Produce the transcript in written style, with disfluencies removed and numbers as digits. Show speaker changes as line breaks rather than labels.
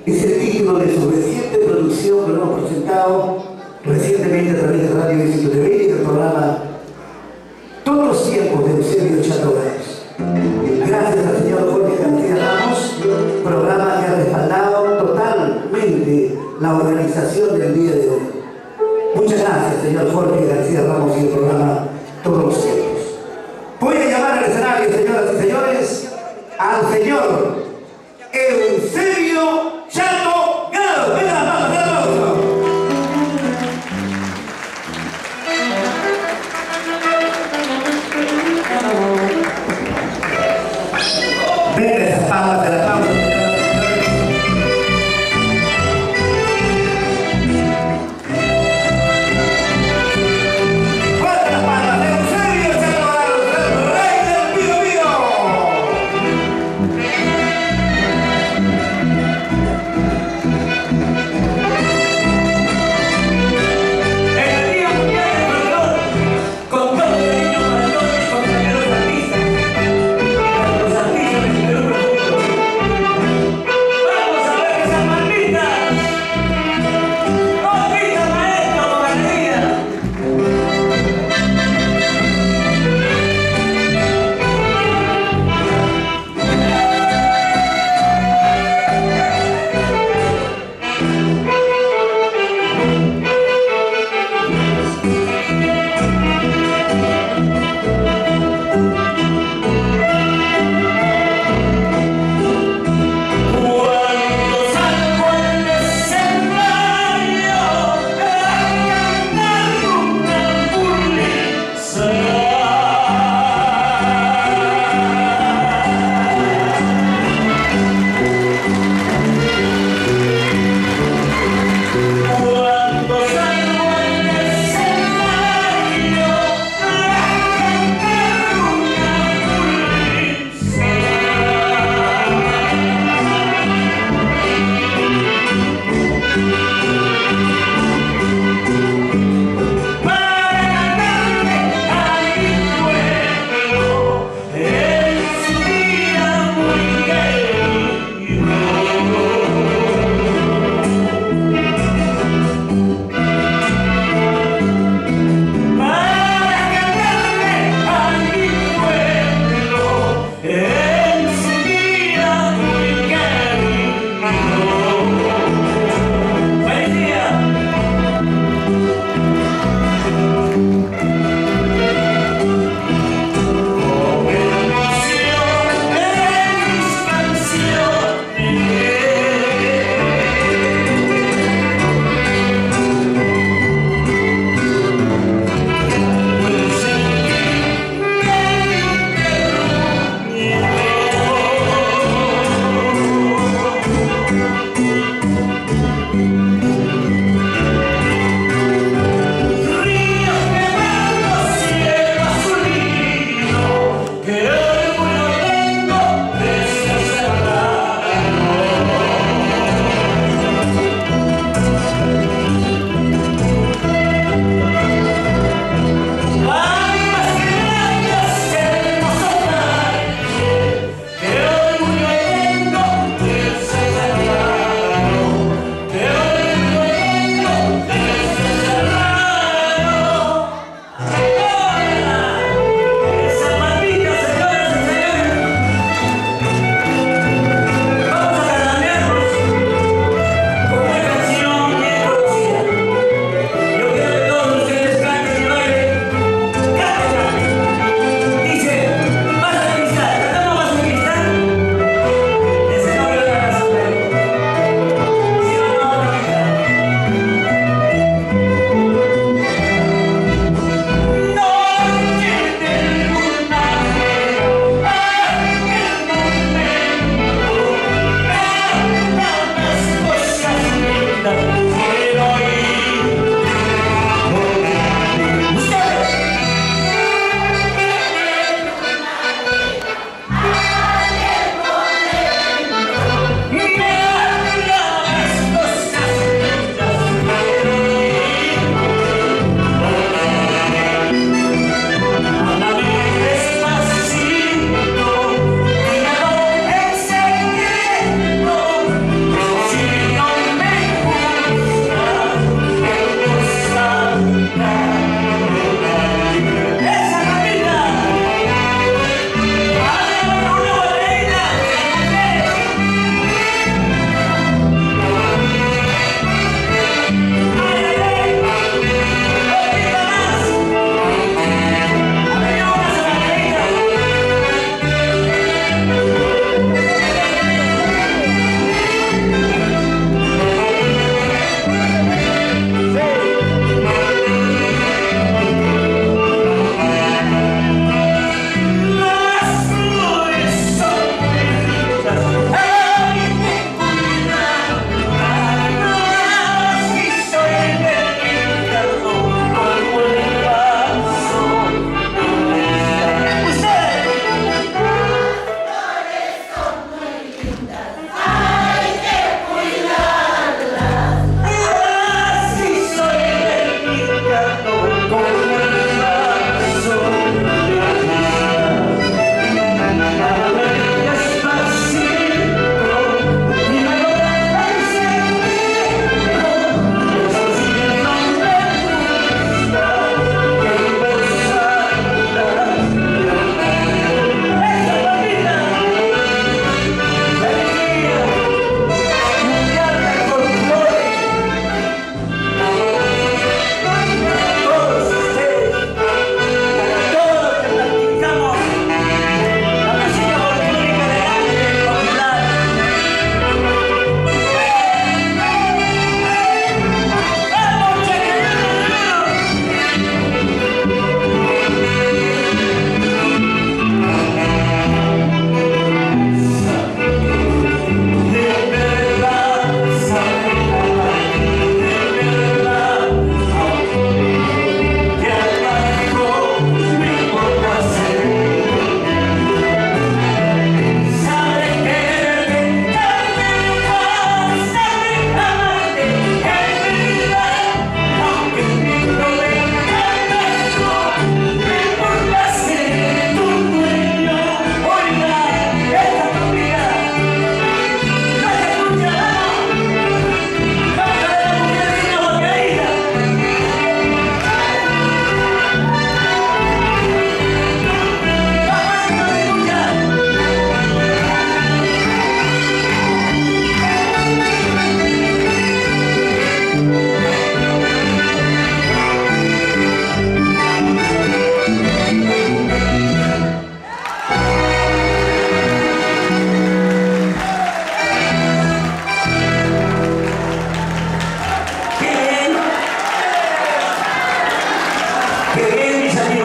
Es el título de su reciente producción que lo hemos presentado recientemente a través de Radio Éxito TV y del programa Todos los tiempos de Eusebio Chato Báez. Gracias al señor Jorge García Ramos, programa que ha respaldado totalmente la organización del día de hoy. Muchas gracias, señor Jorge García Ramos y el programa Todos los tiempos. Voy a llamar al escenario, señoras y señores, al señor Eusebio Chato Gado. Venga, las manos, venga, aplauso. Venga esas palmas de la pausa. Fuerte las palmas, Eusebio Chato Gado, el rey del Pío Pío. Que